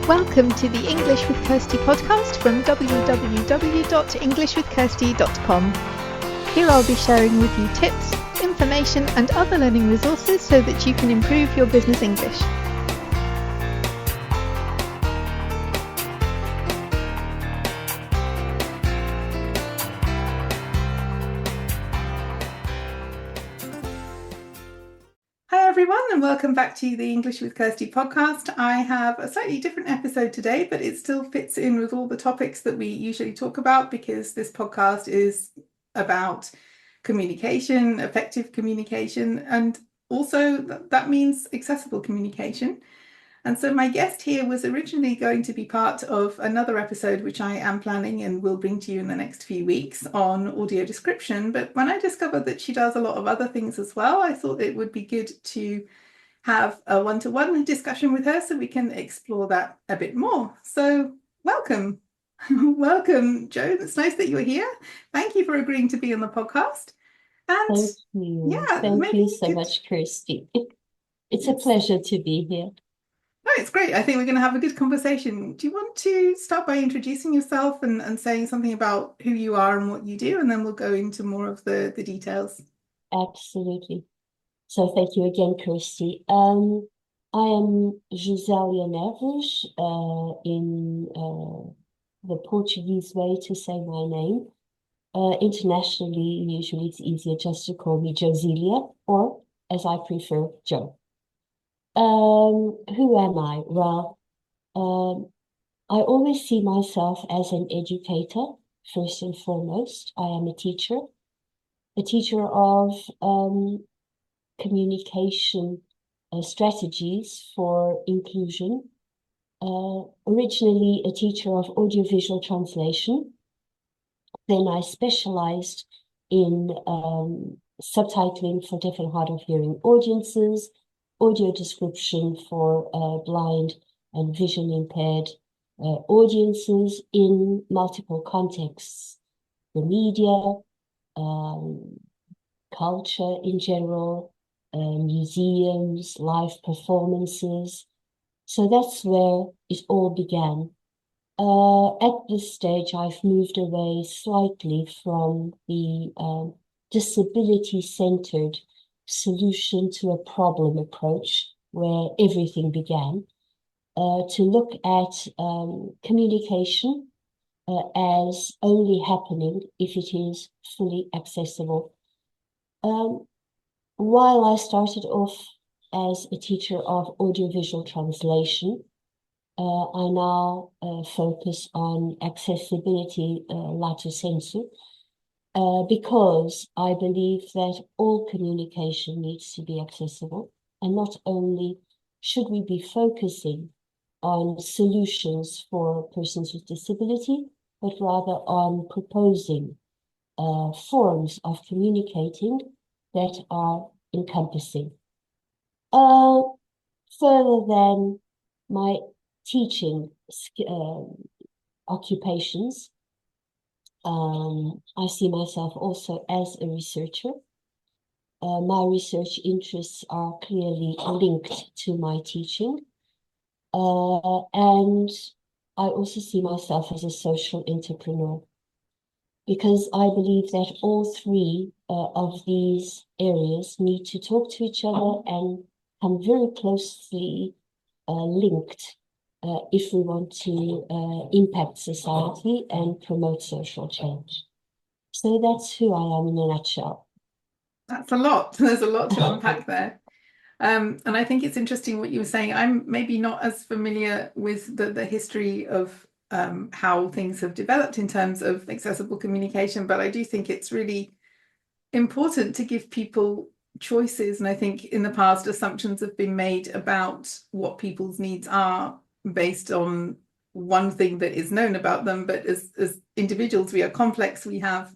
Welcome to the English with Kirsty podcast from www.englishwithkirsty.com. Here I'll be sharing with you tips, information and other learning resources so that you can improve your business English. Hi everyone, and welcome back to the English with Kirsty podcast. I have a slightly different episode today, but it still fits in with all the topics that we usually talk about because this podcast is about communication, effective communication, and also that means accessible communication. And so my guest here was originally going to be part of another episode, which I am planning and will bring to you in the next few weeks on audio description. But when I discovered that she does a lot of other things as well, I thought it would be good to have a one-to-one discussion with her so we can explore that a bit more. So welcome. Welcome, Jo. It's nice that you're here. Thank you for agreeing to be on the podcast. And Thank you. yeah, Thank you so much, Kirsty. It's a pleasure to be here. Oh, it's great. I think we're going to have a good conversation. Do you want to start by introducing yourself and saying something about who you are and what you do, and then we'll go into more of the details? Absolutely. So thank you again, Kirsty. I am Josélia Neves, in the Portuguese way to say my name. Internationally, usually it's easier just to call me Josélia, or as I prefer, Jo. Who am I? Well, I always see myself as an educator, first and foremost. I am a teacher of communication strategies for inclusion. Originally a teacher of audiovisual translation. Then I specialized in subtitling for deaf and hard of hearing audiences, audio description for blind and vision impaired audiences in multiple contexts, the media, culture in general, museums, live performances. So that's where it all began. At this stage, I've moved away slightly from the disability-centered solution to a problem approach where everything began, to look at communication as only happening if it is fully accessible. While I started off as a teacher of audiovisual translation, I now focus on accessibility lato sensu, because I believe that all communication needs to be accessible, and not only should we be focusing on solutions for persons with disability, but rather on proposing forms of communicating that are encompassing. Further than my teaching occupations, I see myself also as a researcher. My research interests are clearly linked to my teaching. And I also see myself as a social entrepreneur, because I believe that all three of these areas need to talk to each other and come very closely linked if we want to impact society and promote social change. So that's who I am in a nutshell. That's a lot. There's a lot to unpack there. And I think it's interesting what you were saying. I'm maybe not as familiar with the history of how things have developed in terms of accessible communication, but I do think it's really important to give people choices. And I think in the past, assumptions have been made about what people's needs are based on one thing that is known about them. But as individuals, we are complex. We have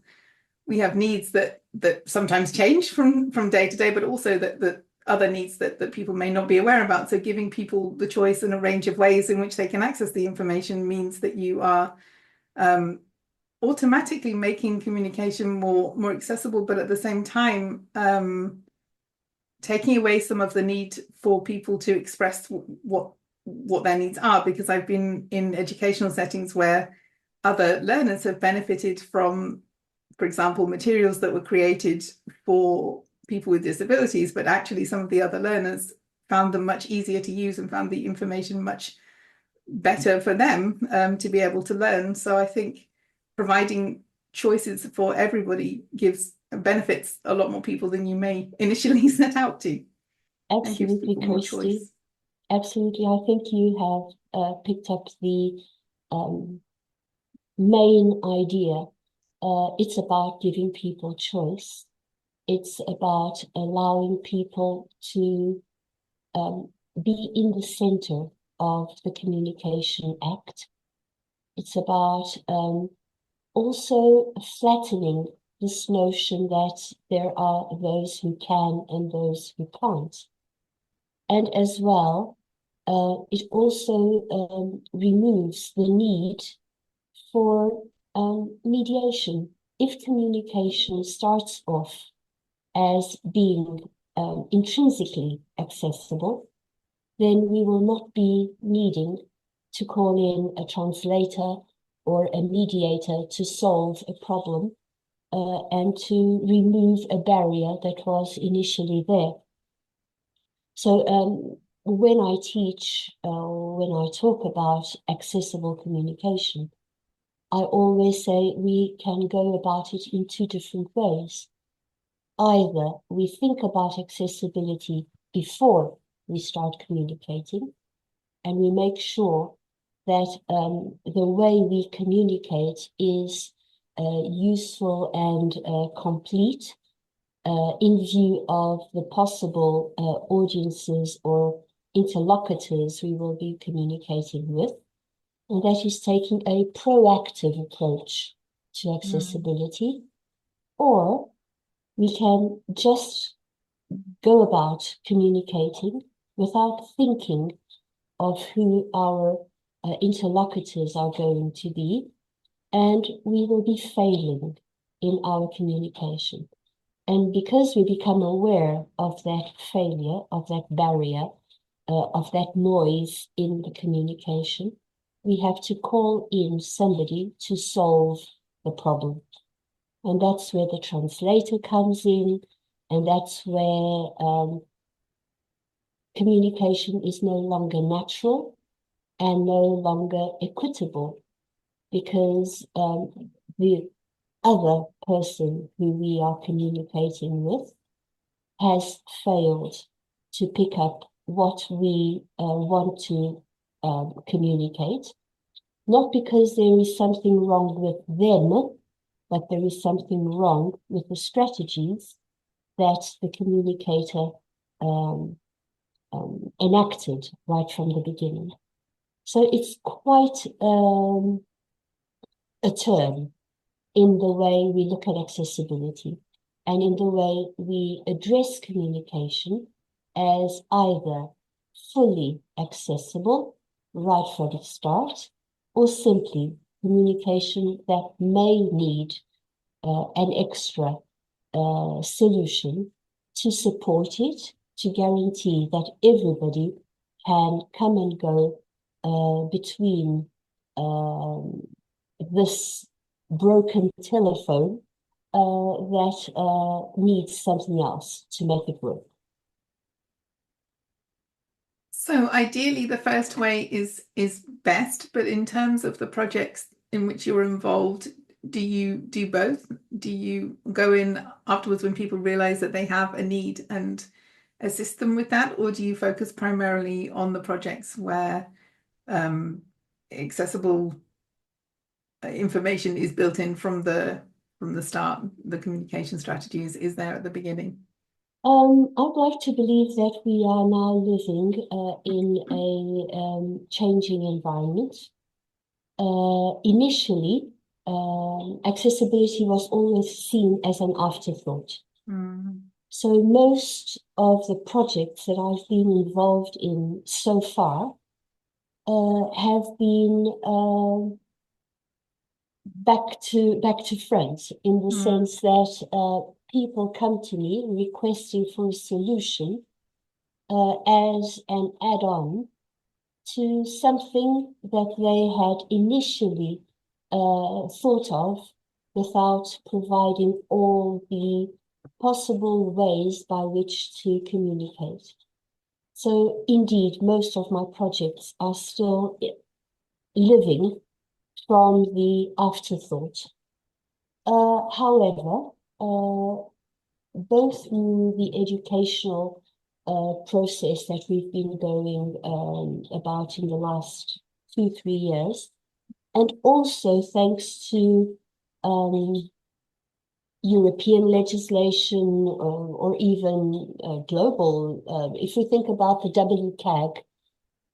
needs that sometimes change from day to day, but also that other needs that people may not be aware about. So giving people the choice and a range of ways in which they can access the information means that you are automatically making communication more accessible, but at the same time taking away some of the need for people to express what what their needs are, because I've been in educational settings where other learners have benefited from, for example, materials that were created for people with disabilities, but actually some of the other learners found them much easier to use and found the information much better for them to be able to learn. So I think providing choices for everybody gives benefits a lot more people than you may initially set out to, and gives Absolutely, people more Kirsty. choice. Absolutely. I think you have picked up the um, main idea. It's about giving people choice. It's about allowing people to um, be in the center of the Communication Act. It's about also flattening this notion that there are those who can and those who can't. And as well, it also removes the need for mediation. If communication starts off as being intrinsically accessible, then we will not be needing to call in a translator or a mediator to solve a problem and to remove a barrier that was initially there. So when I teach, when I talk about accessible communication, I always say we can go about it in two different ways. Either we think about accessibility before we start communicating, and we make sure that the way we communicate is useful and complete in view of the possible audiences or interlocutors we will be communicating with. And that is taking a proactive approach to Mm. accessibility, or we can just go about communicating without thinking of who our interlocutors are going to be, and we will be failing in our communication. And because we become aware of that failure, of that barrier, of that noise in the communication, we have to call in somebody to solve the problem. And that's where the translator comes in, and that's where communication is no longer natural and no longer equitable, because the other person who we are communicating with has failed to pick up what we want to communicate, not because there is something wrong with them, but there is something wrong with the strategies that the communicator um, enacted right from the beginning. So it's quite a turn in the way we look at accessibility and in the way we address communication as either fully accessible right from the start, or simply communication that may need an extra solution to support it, to guarantee that everybody can come and go between this broken telephone that needs something else to make it work. So ideally, the first way is best, but in terms of the projects in which you're involved, do you do both? Do you go in afterwards when people realize that they have a need and assist them with that, or do you focus primarily on the projects where accessible information is built in from the start, the communication strategies is there at the beginning? I'd like to believe that we are now living in a changing environment. Initially, accessibility was always seen as an afterthought. Mm. So most of the projects that I've been involved in so far have been back to front, in the Mm. sense that people come to me requesting for a solution as an add-on to something that they had initially thought of without providing all the possible ways by which to communicate. So indeed, most of my projects are still living from the afterthought. However, both through the educational process that we've been going about in the last 2, 3 years, and also thanks to European legislation or even global, if we think about the WCAG,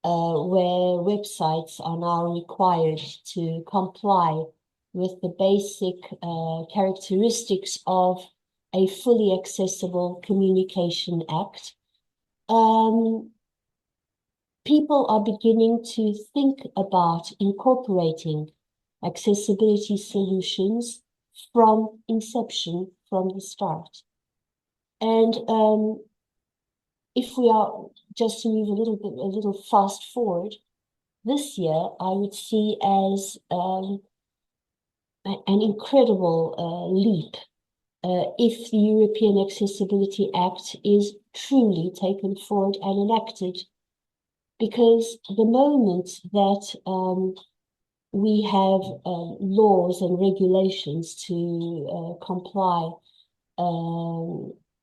where websites are now required to comply with the basic characteristics of a fully accessible communication act, people are beginning to think about incorporating accessibility solutions from inception, from the start. And if we are just to move a little fast forward, this year I would see as an incredible leap if the European Accessibility Act is truly taken forward and enacted. Because the moment that we have laws and regulations to comply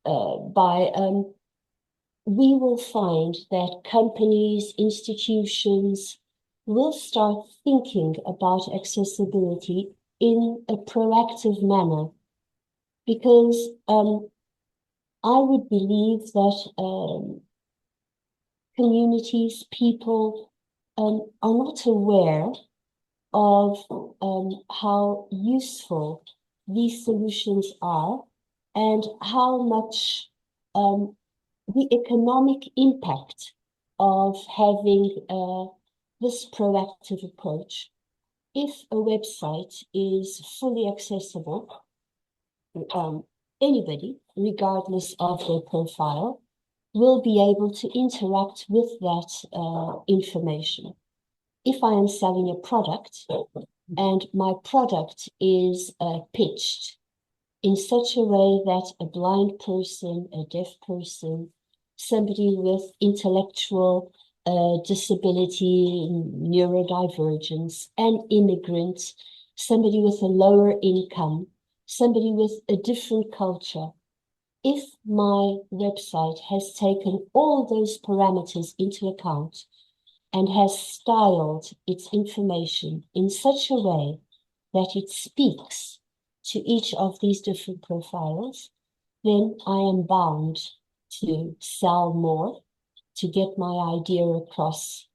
by, we will find that companies, institutions will start thinking about accessibility in a proactive manner. Because I would believe that communities, people are not aware of how useful these solutions are and how much the economic impact of having this proactive approach. If a website is fully accessible, anybody, regardless of their profile, will be able to interact with that information. If I am selling a product and my product is pitched in such a way that a blind person, a deaf person, somebody with intellectual disability, neurodivergence, an immigrant, somebody with a lower income, somebody with a different culture, if my website has taken all those parameters into account and has styled its information in such a way that it speaks to each of these different profiles, then I am bound to sell more, to get my idea across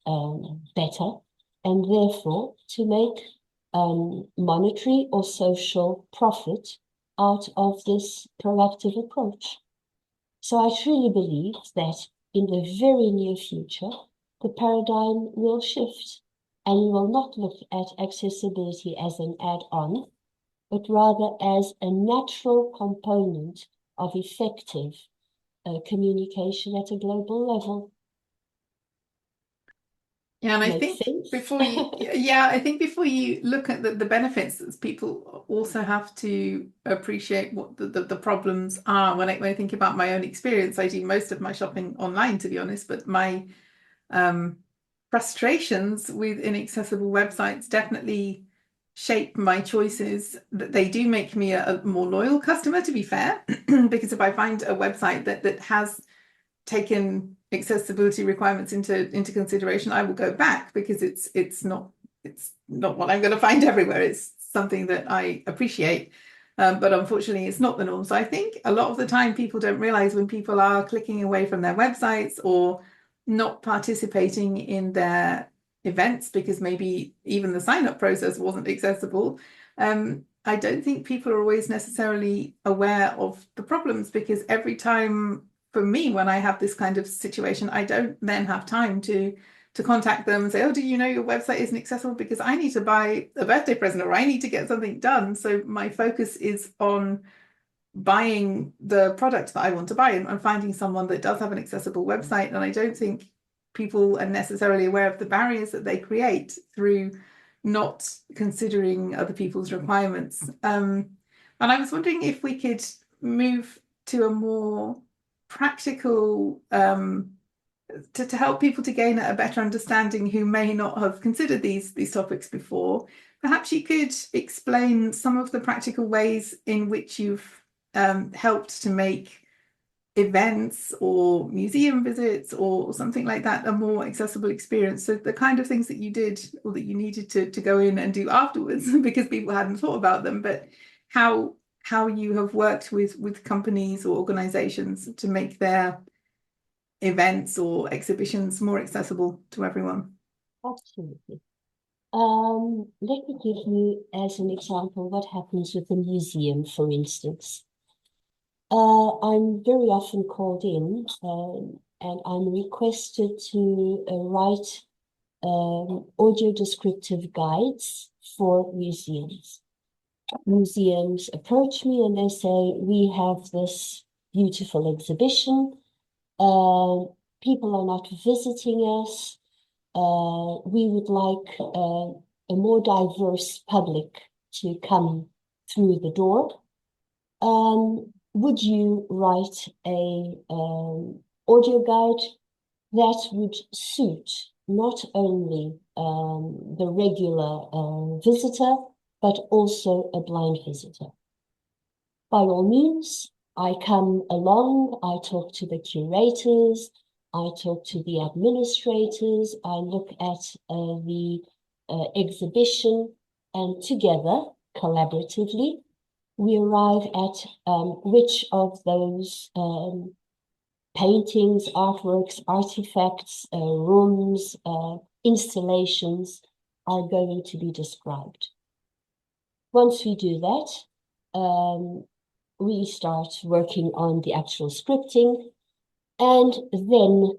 better, and therefore to make monetary or social profit out of this proactive approach. So I truly believe that in the very near future, the paradigm will shift and we will not look at accessibility as an add-on, but rather as a natural component of effective communication at a global level. Yeah, and I Makes think sense? I think before you look at the benefits, people also have to appreciate what the problems are. When I think about my own experience, I do most of my shopping online, to be honest, but my frustrations with inaccessible websites definitely shape my choices. That they do make me a more loyal customer, to be fair, because if I find a website that has taken accessibility requirements into consideration, I will go back because it's not what I'm going to find everywhere. It's something that I appreciate. But unfortunately, it's not the norm. So I think a lot of the time people don't realize when people are clicking away from their websites or not participating in their events because maybe even the sign-up process wasn't accessible. I don't think people are always necessarily aware of the problems because every time for me, when I have this kind of situation, I don't then have time to contact them and say, oh, do you know your website isn't accessible because I need to buy a birthday present or I need to get something done. So my focus is on buying the product that I want to buy and finding someone that does have an accessible website. And I don't think people are necessarily aware of the barriers that they create through not considering other people's requirements. And I was wondering if we could move to a more practical to help people to gain a better understanding who may not have considered these topics before. Perhaps you could explain some of the practical ways in which you've helped to make events or museum visits or something like that a more accessible experience. So the kind of things that you did or that you needed to go in and do afterwards because people hadn't thought about them, but how you have worked with companies or organizations to make their events or exhibitions more accessible to everyone. Absolutely. Let me give you as an example what happens with a museum, for instance. I'm very often called in and I'm requested to write audio descriptive guides for museums. Museums approach me and they say, we have this beautiful exhibition. People are not visiting us. We would like a more diverse public to come through the door. Would you write a audio guide that would suit not only the regular visitor, but also a blind visitor? By all means, I come along, I talk to the curators, I talk to the administrators, I look at the exhibition, and together, collaboratively, we arrive at which of those paintings, artworks, artifacts, rooms, installations are going to be described. Once we do that, we start working on the actual scripting, and then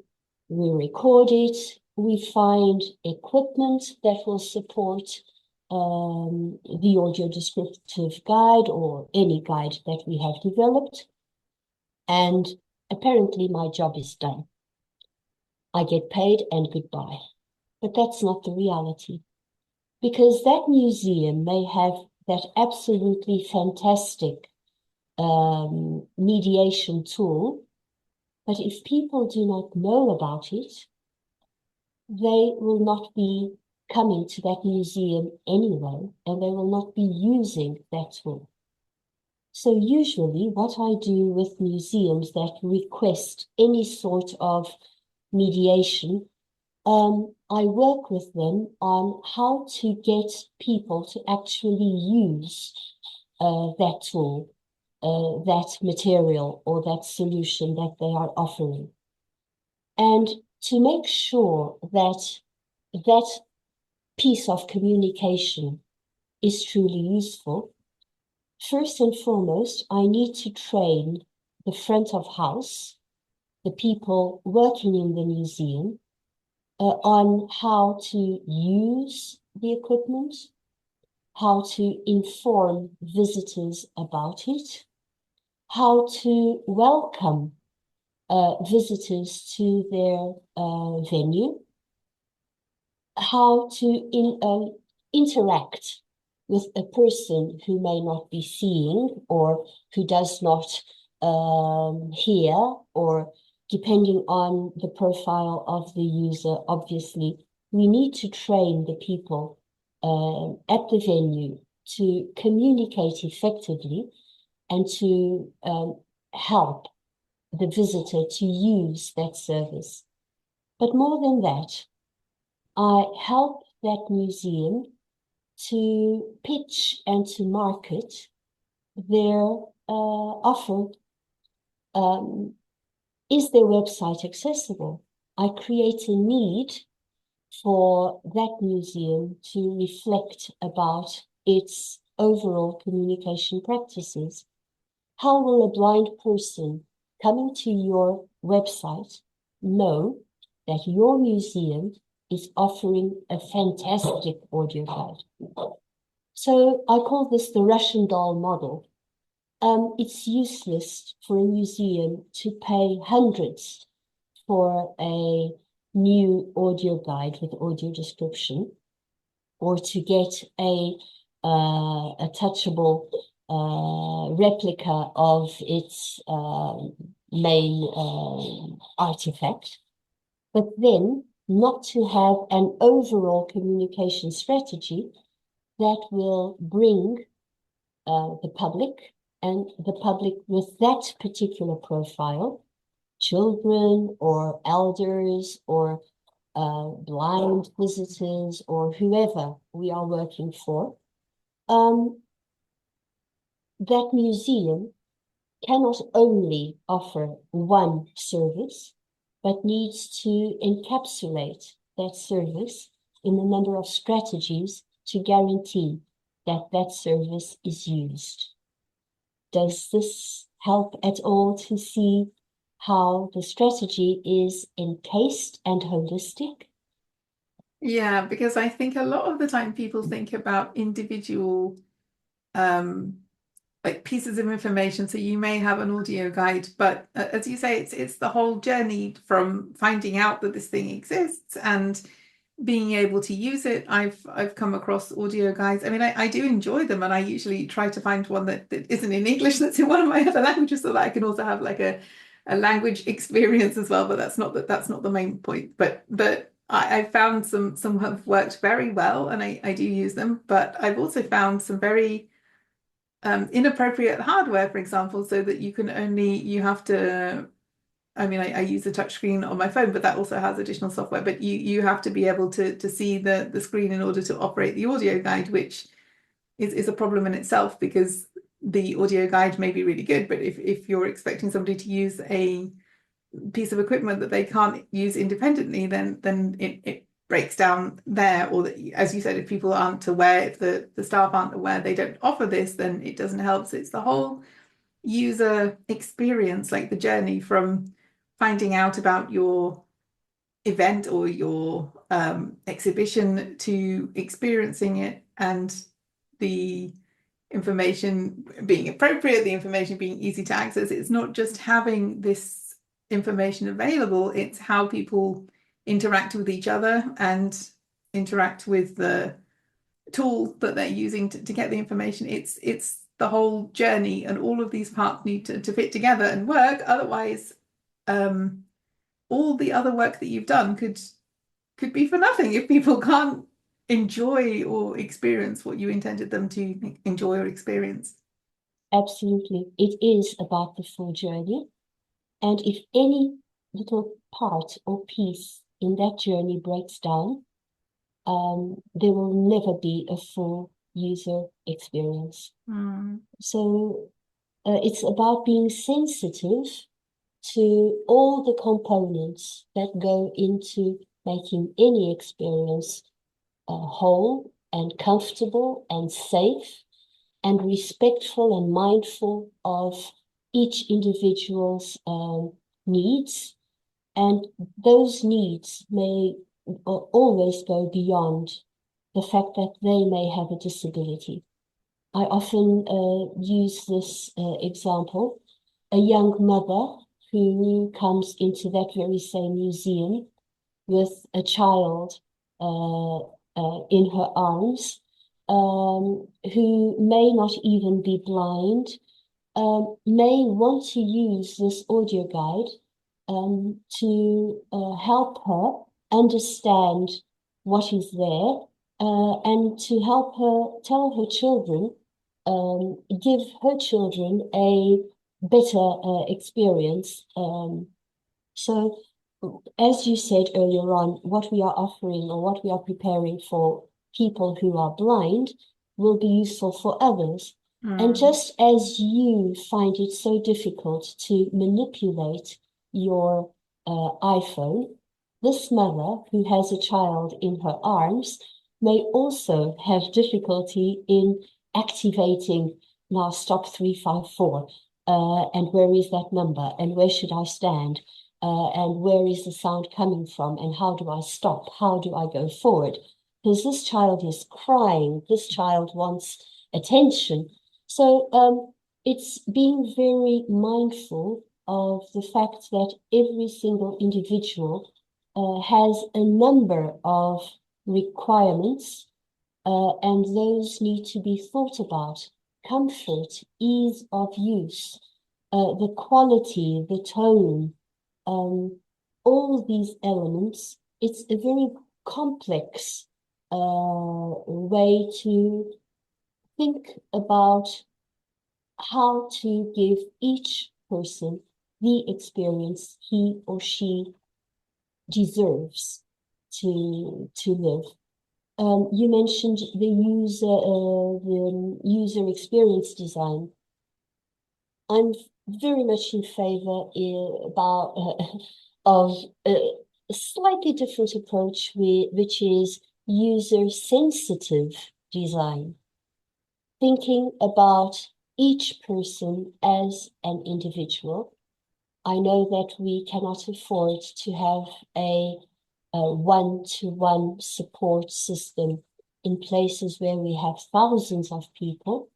we record it. We find equipment that will support the audio descriptive guide or any guide that we have developed. And apparently my job is done. I get paid and goodbye. But that's not the reality, because that museum may have that absolutely fantastic mediation tool, but if people do not know about it, they will not be coming to that museum anyway, and they will not be using that tool. So usually what I do with museums that request any sort of mediation, I work with them on how to get people to actually use that tool, that material or that solution that they are offering. And to make sure that that piece of communication is truly useful, first and foremost, I need to train the front of house, the people working in the museum, on how to use the equipment, how to inform visitors about it, how to welcome visitors to their venue, how to interact with a person who may not be seeing or who does not hear, or depending on the profile of the user, obviously, we need to train the people at the venue to communicate effectively and to help the visitor to use that service. But more than that, I help that museum to pitch and to market their offer. Is their website accessible? I create a need for that museum to reflect about its overall communication practices. How will a blind person coming to your website know that your museum is offering a fantastic audio guide? So I call this the Russian doll model. It's useless for a museum to pay hundreds for a new audio guide with audio description, or to get a touchable replica of its main artifact, but then not to have an overall communication strategy that will bring the public, and the public with that particular profile, children or elders or blind visitors or whoever we are working for, that museum cannot only offer one service, but needs to encapsulate that service in a number of strategies to guarantee that that service is used. Does this help at all to see how the strategy is encased and holistic? Yeah, because I think a lot of the time people think about individual um like pieces of information. So you may have an audio guide, but as you say, it's the whole journey from finding out that this thing exists and being able to use it. I've come across audio guides. I mean, I do enjoy them, and I usually try to find one that isn't in English, that's in one of my other languages, so that I can also have like a language experience as well. But that's not the main point. But I found some have worked very well, and I do use them. But I've also found some very inappropriate hardware, for example, so that you have to, I mean, I use a touchscreen on my phone, but that also has additional software. But you have to be able to see the screen in order to operate the audio guide, which is a problem in itself, because the audio guide may be really good, but if you're expecting somebody to use a piece of equipment that they can't use independently, then it breaks down there. Or that, as you said, if people aren't aware, if the staff aren't aware, they don't offer this, then it doesn't help. So it's the whole user experience, like the journey from finding out about your event or your exhibition to experiencing it, and the information being appropriate, the information being easy to access. It's not just having this information available, it's how people interact with each other and interact with the tool that they're using to get the information. It's the whole journey, and all of these parts need to fit together and work. Otherwise, all the other work that you've done could be for nothing if people can't enjoy or experience what you intended them to enjoy or experience. Absolutely. It is about the full journey. And if any little part or piece in that journey breaks down, there will never be a full user experience. Mm. So it's about being sensitive to all the components that go into making any experience whole and comfortable and safe and respectful and mindful of each individual's needs. And those needs may always go beyond the fact that they may have a disability. I often use this example. A young mother who comes into that very same museum with a child in her arms, who may not even be blind, may want to use this audio guide to help her understand what is there, and to help her tell her children, give her children a better experience. So, as you said earlier on, what we are offering or what we are preparing for people who are blind will be useful for others. And Mm. just as you find it so difficult to manipulate your iPhone, this mother who has a child in her arms may also have difficulty in activating now stop 354. And where is that number? And where should I stand? And where is the sound coming from? And how do I stop? How do I go forward? Because this child is crying. This child wants attention. So it's being very mindful of the fact that every single individual has a number of requirements, and those need to be thought about. Comfort, ease of use, the quality, the tone, all these elements. It's a very complex way to think about how to give each person the experience he or she deserves to live. You mentioned the user experience design. I'm very much in favor about of a slightly different approach, which is user sensitive design, thinking about each person as an individual. I know that we cannot afford to have a one-to-one support system in places where we have thousands of people.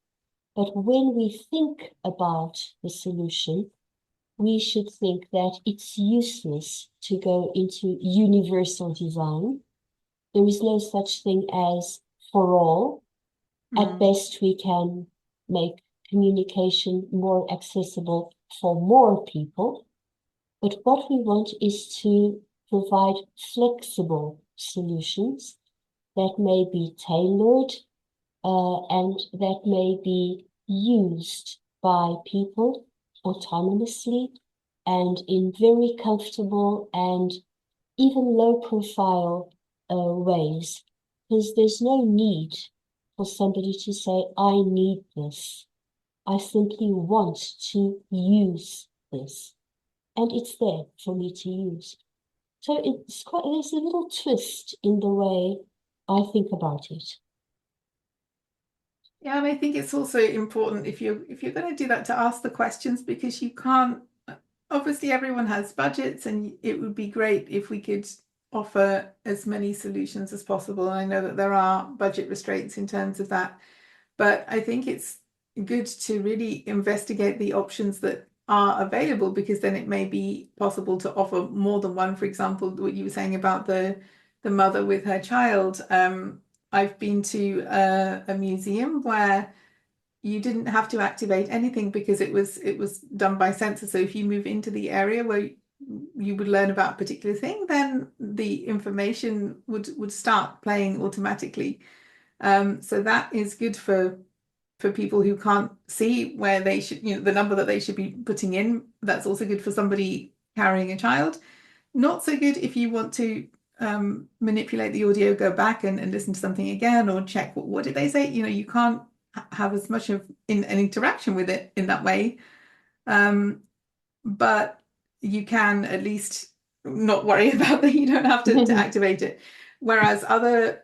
But when we think about the solution, we should think that it's useless to go into universal design. There is no such thing as for all. At Mm. best, we can make communication more accessible for more people. But what we want is to provide flexible solutions that may be tailored and that may be used by people autonomously and in very comfortable and even low profile ways. Because there's no need for somebody to say, I need this. I simply want to use this. And it's there for me to use. So there's a little twist in the way I think about it. Yeah, and I think it's also important if you're going to do that to ask the questions because you can't obviously everyone has budgets and it would be great if we could offer as many solutions as possible. And I know that there are budget restraints in terms of that, but I think it's good to really investigate the options that are available because then it may be possible to offer more than one. For example, what you were saying about the mother with her child. I've been to a museum where you didn't have to activate anything because it was done by sensor. So if you move into the area where you would learn about a particular thing, then the information would start playing automatically. So that is good for people who can't see where they should, the number that they should be putting in. That's also good for somebody carrying a child. Not so good if you want to manipulate the audio, go back and listen to something again or check what did they say. You can't have as much of an interaction with it in that way. But you can at least not worry about that. You don't have to activate it. Whereas other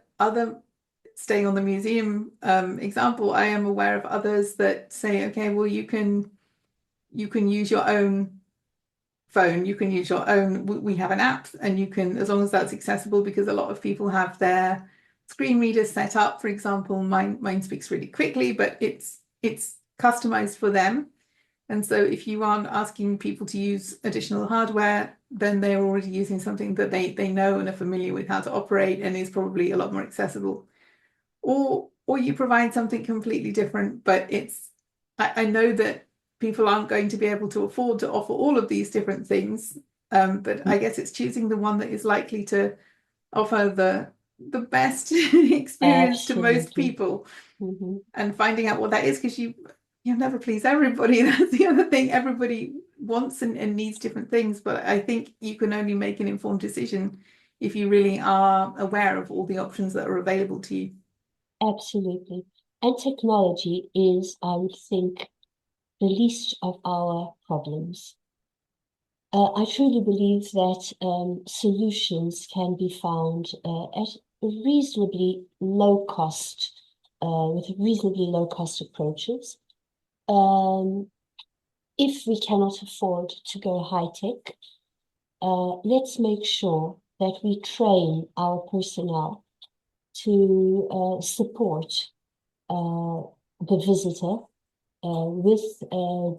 staying on the museum example, I am aware of others that say, okay, well, you can use your own phone, you can use your own, we have an app and you can, as long as that's accessible, because a lot of people have their screen readers set up. For example, mine speaks really quickly, but it's customized for them. And so if you aren't asking people to use additional hardware, then they're already using something that they know and are familiar with how to operate and is probably a lot more accessible. Or you provide something completely different, but I know that people aren't going to be able to afford to offer all of these different things. But I guess it's choosing the one that is likely to offer the best experience to most Absolutely. people Mm-hmm. and finding out what that is because you'll never please everybody. That's the other thing. Everybody wants and needs different things, but I think you can only make an informed decision if you really are aware of all the options that are available to you. Absolutely. And technology is, I would think, the least of our problems. I truly believe that solutions can be found at reasonably low cost, with reasonably low cost approaches. Um, if we cannot afford to go high tech, let's make sure that we train our personnel to support uh, the visitor with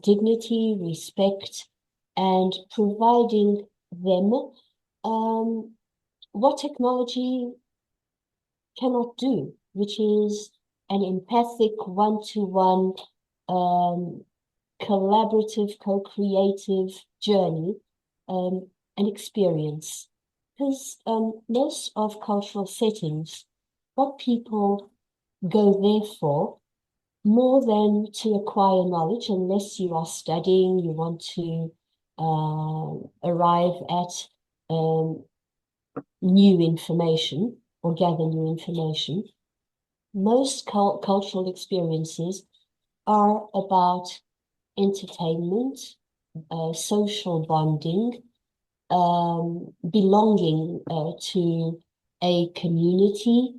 dignity, respect, and providing them what technology cannot do, which is an empathic, one-to-one, um, collaborative, co-creative journey, an experience. Because most of cultural settings, what people go there for, more than to acquire knowledge, unless you are studying, you want to arrive at new information or gather new information. Most cultural experiences are about entertainment, social bonding, belonging to a community.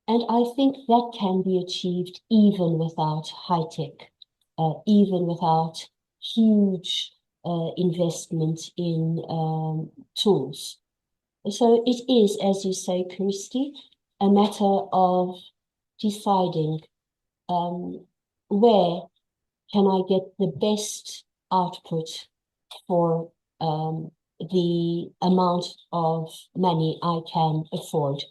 And I think that can be achieved even without high tech, even without huge investment in tools. So it is, as you say, Kirsty, a matter of deciding where can I get the best output for the amount of money I can afford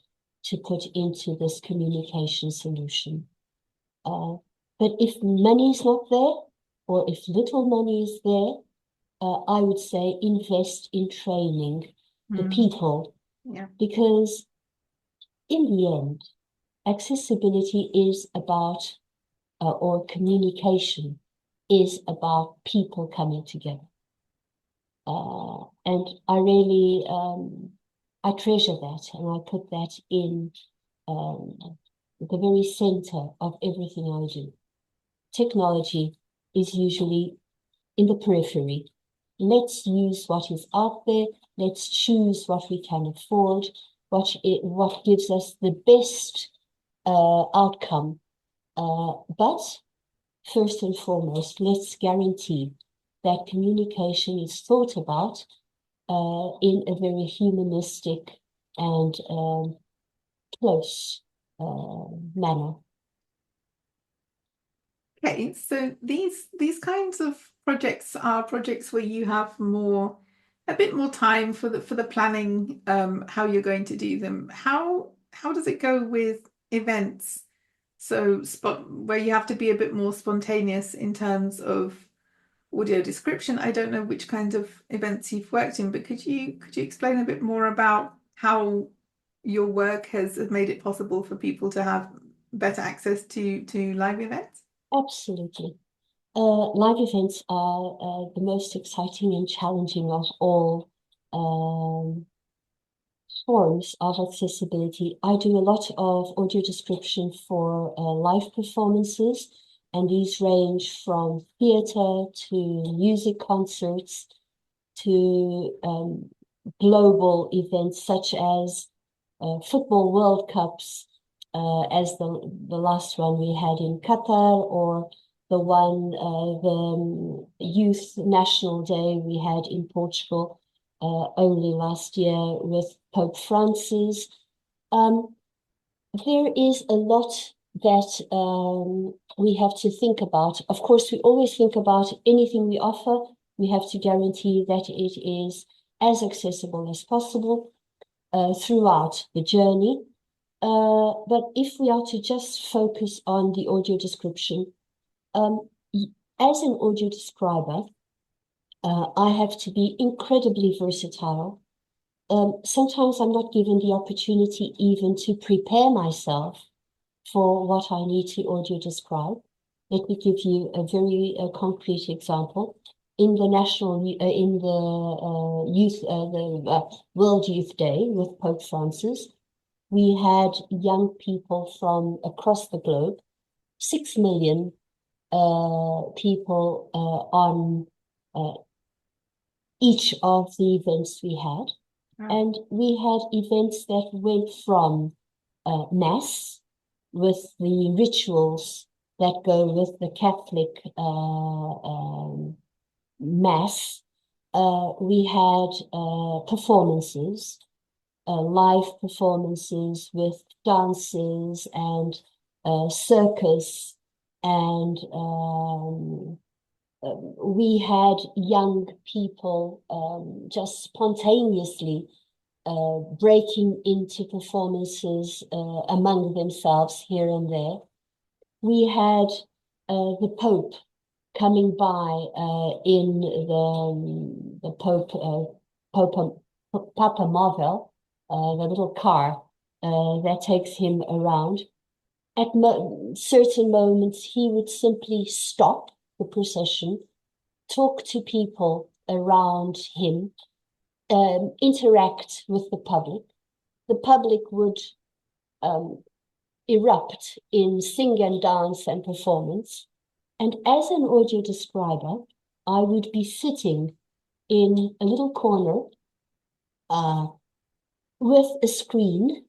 to put into this communication solution. Uh, but if money is not there, or if little money is there, I would say invest in training the Mm. people, Yeah. because in the end, accessibility is about, or communication is about people coming together. And I really, I treasure that, and I put that in um, the very center of everything I do. Technology is usually in the periphery. Let's use what is out there. Let's choose what we can afford, what gives us the best outcome. But first and foremost, let's guarantee that communication is thought about in a very humanistic and close manner. Okay, so these kinds of projects are projects where you have a bit more time for the planning, how you're going to do them. How does it go with events? So spot where you have to be a bit more spontaneous in terms of audio description. I don't know which kind of events you've worked in, but could you explain a bit more about how your work has made it possible for people to have better access to live events? Absolutely. Live events are the most exciting and challenging of all forms of accessibility. I do a lot of audio description for live performances, and these range from theatre to music concerts to global events such as football World Cups, as the last one we had in Qatar, or the Youth National Day we had in Portugal only last year with Pope Francis. Um, there is a lot that we have to think about. Of course, we always think about anything we offer. We have to guarantee that it is as accessible as possible throughout the journey. But if we are to just focus on the audio description, um, as an audio describer, I have to be incredibly versatile. Sometimes I'm not given the opportunity even to prepare myself for what I need to audio describe. Let me give you a very concrete example. In the World Youth Day with Pope Francis, we had young people from across the globe, 6 million people on uh, each of the events we had. Oh. And we had events that went from Mass with the rituals that go with the Catholic Mass. We had performances, live performances with dances and circus, and we had young people just spontaneously breaking into performances among themselves here and there. We had the Pope coming by in the Papa Marvel, the little car that takes him around. At certain moments, he would simply stop the procession, talk to people around him, interact with the public. The public would um, erupt in sing and dance and performance. And as an audio describer, I would be sitting in a little corner uh, with a screen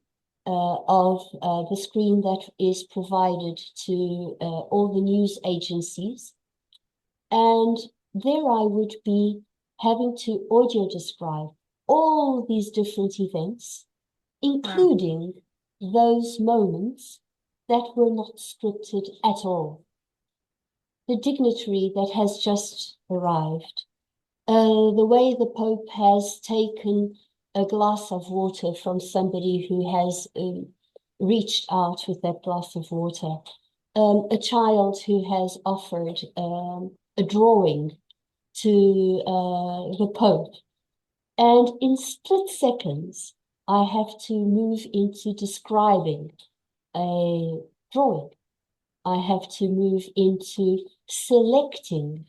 of the screen that is provided to all the news agencies. And there I would be having to audio describe all these different events, Wow. including those moments that were not scripted at all. The dignitary that has just arrived, the way the Pope has taken a glass of water from somebody who has reached out with that glass of water, a child who has offered a drawing to the Pope. And in split seconds, I have to move into describing a drawing. I have to move into selecting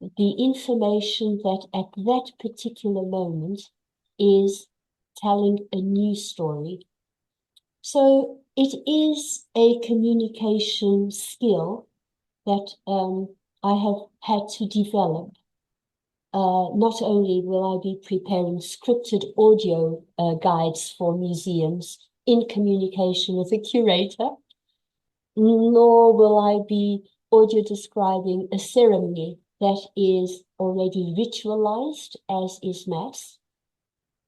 the information that at that particular moment is telling a new story. So it is a communication skill that I have had to develop. Not only will I be preparing scripted audio guides for museums in communication with the curator, nor will I be audio describing a ceremony that is already ritualized, as is Mass,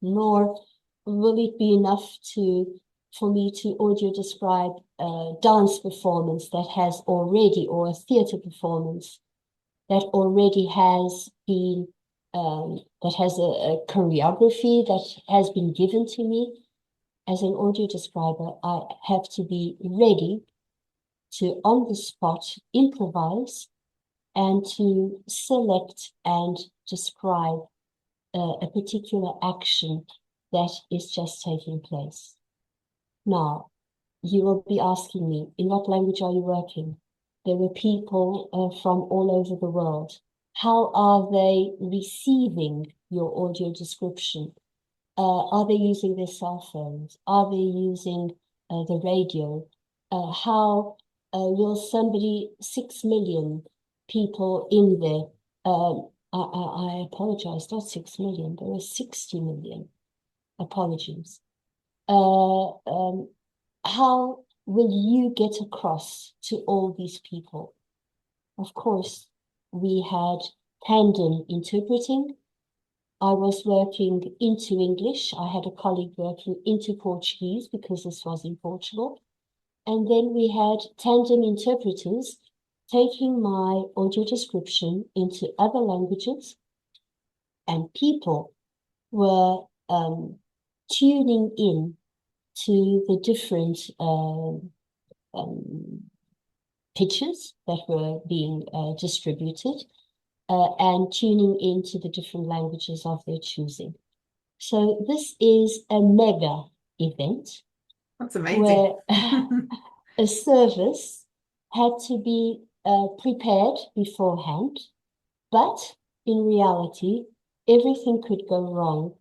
nor will it be enough for me to audio describe a dance performance that has already, or a theatre performance that already has been, that has a choreography that has been given to me. As an audio describer, I have to be ready to, on the spot, improvise and to select and describe a particular action that is just taking place. Now, you will be asking me, in what language are you working? There were people from all over the world. How are they receiving your audio description? Are they using their cell phones? Are they using the radio? How will somebody, 6 million people in there, I apologize, not 6 million, there are 60 million, apologies. How will you get across to all these people? Of course, we had tandem interpreting. I was working into English. I had a colleague working into Portuguese because this was in Portugal. And then we had tandem interpreters taking my audio description into other languages, and people were tuning in to the different pitches that were being distributed and tuning into the different languages of their choosing. So this is a mega event That's amazing. where a service had to be prepared beforehand, but in reality, everything could go wrong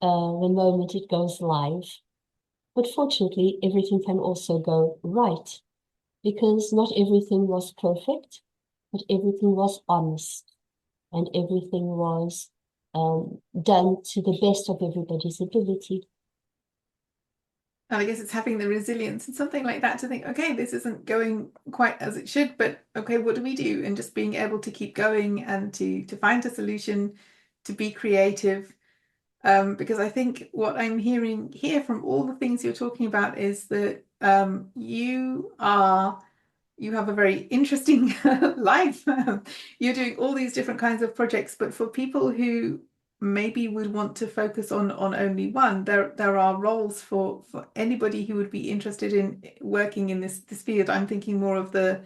the moment it goes live. But fortunately, everything can also go right, because not everything was perfect, but everything was honest and everything was done to the best of everybody's ability. And I guess it's having the resilience and something like that to think, okay, this isn't going quite as it should, but okay, what do we do? And just being able to keep going and to find a solution, to be creative. Because I think what I'm hearing here from all the things you're talking about is that you have a very interesting life. You're doing all these different kinds of projects, but for people who maybe would want to focus on only one. There are roles for anybody who would be interested in working in this field. I'm thinking more of the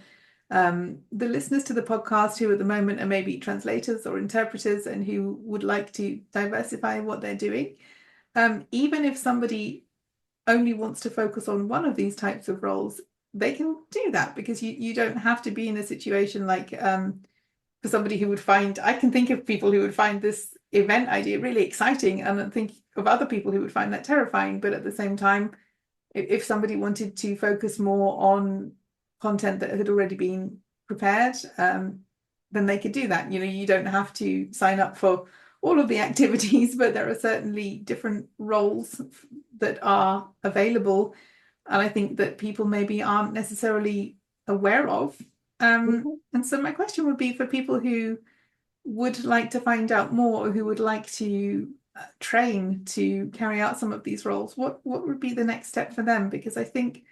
listeners to the podcast who at the moment are maybe translators or interpreters and who would like to diversify what they're doing. Even if somebody only wants to focus on one of these types of roles, they can do that because you don't have to be in a situation like for somebody who would find, I can think of people who would find this event idea really exciting and think of other people who would find that terrifying. But at the same time, if somebody wanted to focus more on content that had already been prepared, then they could do that. You don't have to sign up for all of the activities, but there are certainly different roles that are available. And I think that people maybe aren't necessarily aware of. Mhm. And so my question would be for people who would like to find out more, or who would like to train to carry out some of these roles, what would be the next step for them? Because I think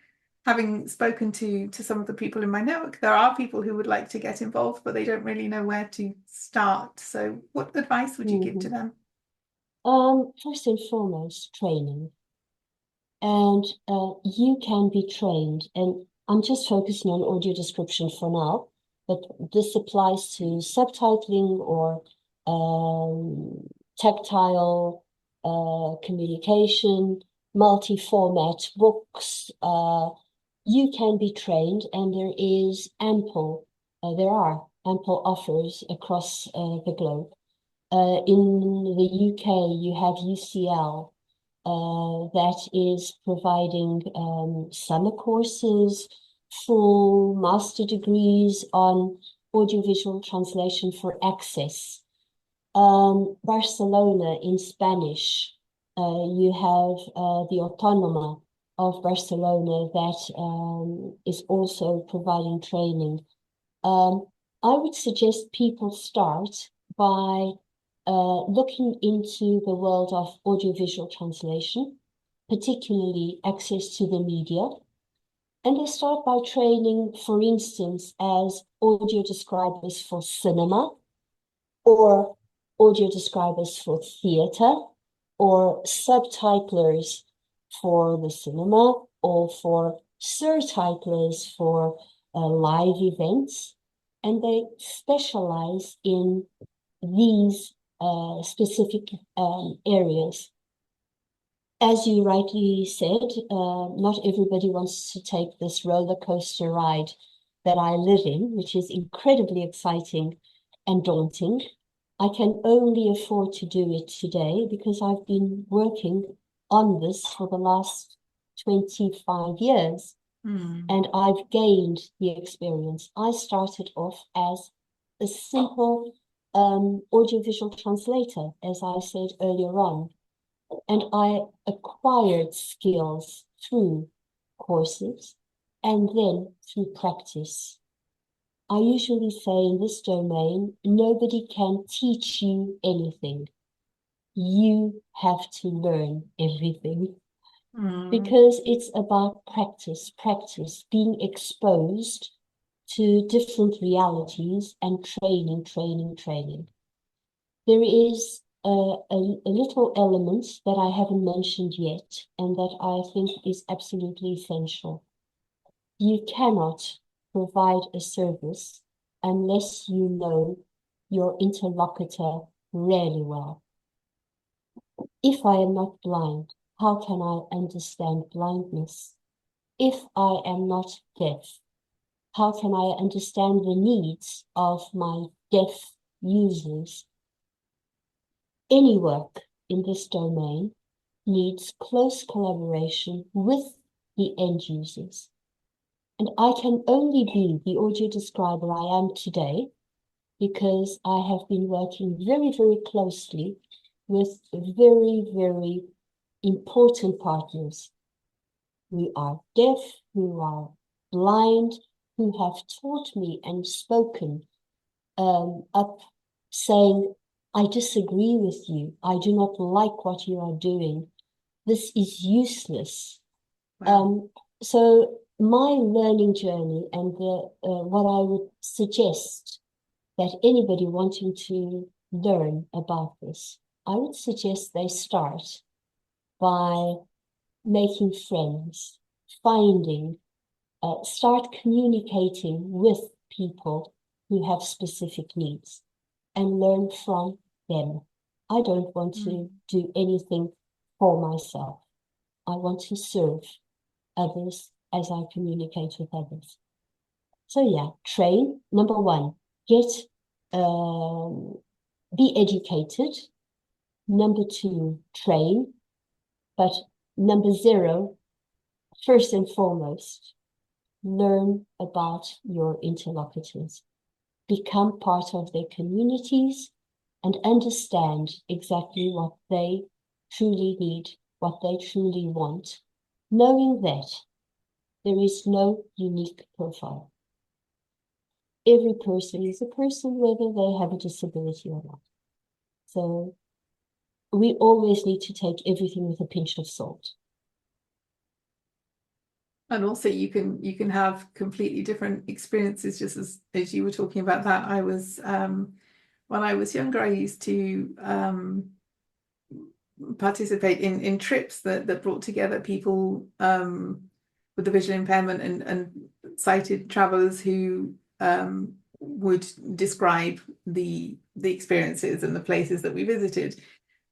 having spoken to some of the people in my network, there are people who would like to get involved, but they don't really know where to start. So what advice would you give to Mhm. them? First and foremost, training. And you can be trained. And I'm just focusing on audio description for now, but this applies to subtitling or tactile communication, multi-format books. You can be trained, and there are ample offers across the globe. In the UK, you have UCL that is providing summer courses, full master degrees on audiovisual translation for access. Barcelona in Spanish, you have the Autónoma of Barcelona that is also providing training. I would suggest people start by looking into the world of audiovisual translation, particularly access to the media. And they start by training, for instance, as audio describers for cinema, or audio describers for theater, or subtitlers for the cinema, or for surtitlers for live events. And they specialize in these specific areas. As you rightly said, not everybody wants to take this roller coaster ride that I live in, which is incredibly exciting and daunting. I can only afford to do it today because I've been working on this for the last 25 years. Hmm. And I've gained the experience. I started off as a simple audiovisual translator, as I said earlier on, and I acquired skills through courses and then through practice. I usually say in this domain, nobody can teach you anything. You have to learn everything, Hmm. because it's about practice, being exposed to different realities and training. There is a little element that I haven't mentioned yet, and that I think is absolutely essential. You cannot provide a service unless you know your interlocutor really well. If I am not blind, how can I understand blindness? If I am not deaf, how can I understand the needs of my deaf users? Any work in this domain needs close collaboration with the end users. And I can only be the audio describer I am today because I have been working very, very closely with very important partners who are deaf, who are blind, who have taught me and spoken up saying, I disagree with you. I do not like what you are doing. This is useless. Wow. Um, so my learning journey, and what I would suggest that anybody wanting to learn about this, I would suggest they start by making friends, start communicating with people who have specific needs and learn from them. I don't want to do anything for myself. I want to serve others as I communicate with others. So yeah, train. Number one, be educated. Number two, train. But number zero, first and foremost, learn about your interlocutors. Become part of their communities and understand exactly what they truly need, what they truly want, knowing that there is no unique profile. Every person is a person, whether they have a disability or not. So we always need to take everything with a pinch of salt. And also you can have completely different experiences, just as you were talking about that. I was when I was younger, I used to participate in trips that brought together people with a visual impairment and sighted travelers who would describe the experiences and the places that we visited.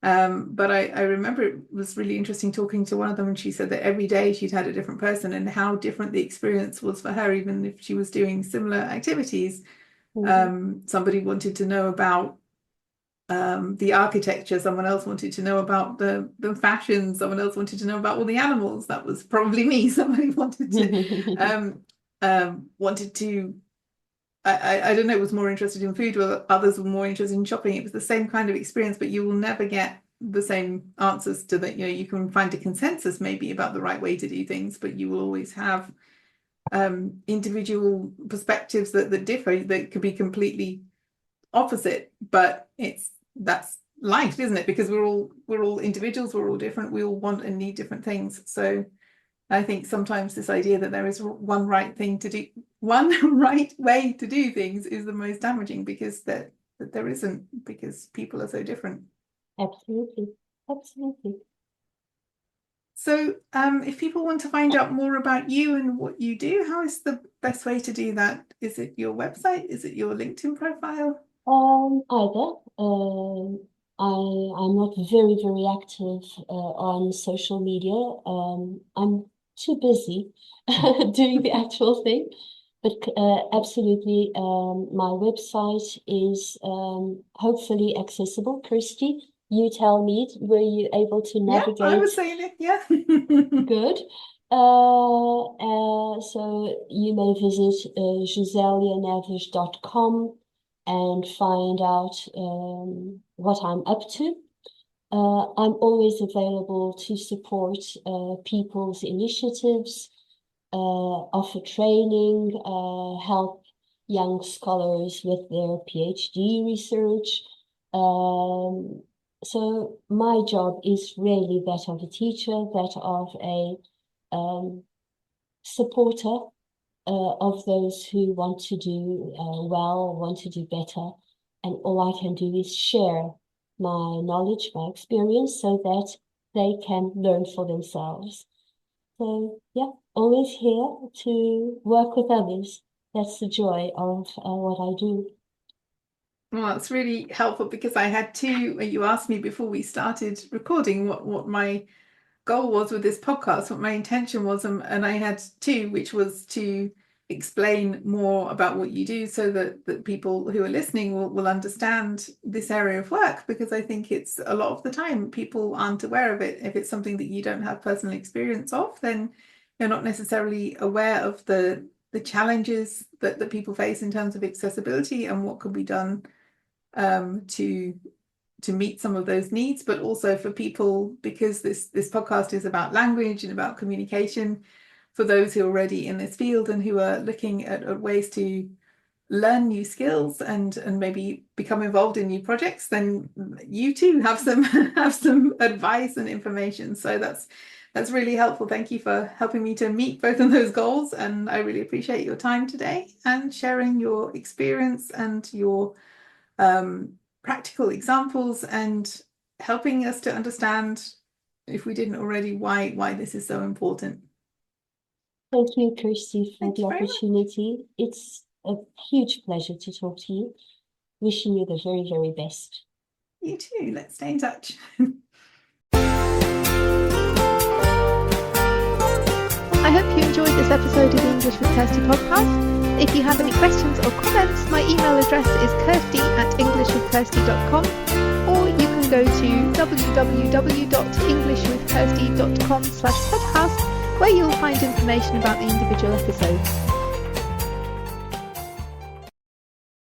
But I remember it was really interesting talking to one of them, and she said that every day she'd had a different person and how different the experience was for her, even if she was doing similar activities. Somebody wanted to know about the architecture, someone else wanted to know about the fashion, someone else wanted to know about all the animals. That was probably me. Somebody wanted to I don't know, was more interested in food, while others were more interested in shopping. It was the same kind of experience, but you will never get the same answers to that. You know, you can find a consensus maybe about the right way to do things, but you will always have individual perspectives that differ, that could be completely opposite, but that's life, isn't it? Because we're all individuals, we're all different, we all want and need different things. So I think sometimes this idea that there is one right thing to do, one right way to do things is the most damaging, because that there isn't, because people are so different. Absolutely. Absolutely. So if people want to find out more about you and what you do, how is the best way to do that? Is it your website? Is it your LinkedIn profile? Either. I'm not very, very active on social media. I'm too busy doing the actual thing. But absolutely, my website is hopefully accessible. Kirsty, you tell me, were you able to Yeah, I navigate? was saying it. Yeah. Good. So you may visit joselianeves.com and find out what I'm up to. I'm always available to support people's initiatives, offer training, help young scholars with their PhD research. So my job is really that of a teacher, that of a supporter of those who want to do well, want to do better. And all I can do is share my knowledge, my experience, so that they can learn for themselves. So, yeah, always here to work with others. That's the joy of what I do. Well, that's really helpful, because I had two. You asked me before we started recording what my goal was with this podcast, what my intention was, and I had two, which was to explain more about what you do, so that people who are listening will understand this area of work, because I think it's a lot of the time people aren't aware of it. If it's something that you don't have personal experience of, then you're not necessarily aware of the challenges that people face in terms of accessibility and what can be done to meet some of those needs, but also for people, because this podcast is about language and about communication, for those who are already in this field and who are looking at ways to learn new skills and maybe become involved in new projects, then you too have some have some advice and information. So that's really helpful. Thank you for helping me to meet both of those goals, and I really appreciate your time today and sharing your experience and your practical examples and helping us to understand, if we didn't already, why this is so important. Thank you, Kirsty, for Thank the you very much. opportunity. It's a huge pleasure to talk to you. Wishing you the very, very best. You too. Let's stay in touch. I hope you enjoyed this episode of the English with Kirsty podcast. If you have any questions or comments, my email address is kirsty@englishwithkirsty.com, or you can go to www.englishwithkirsty.com/podcast, where you'll find information about the individual episodes.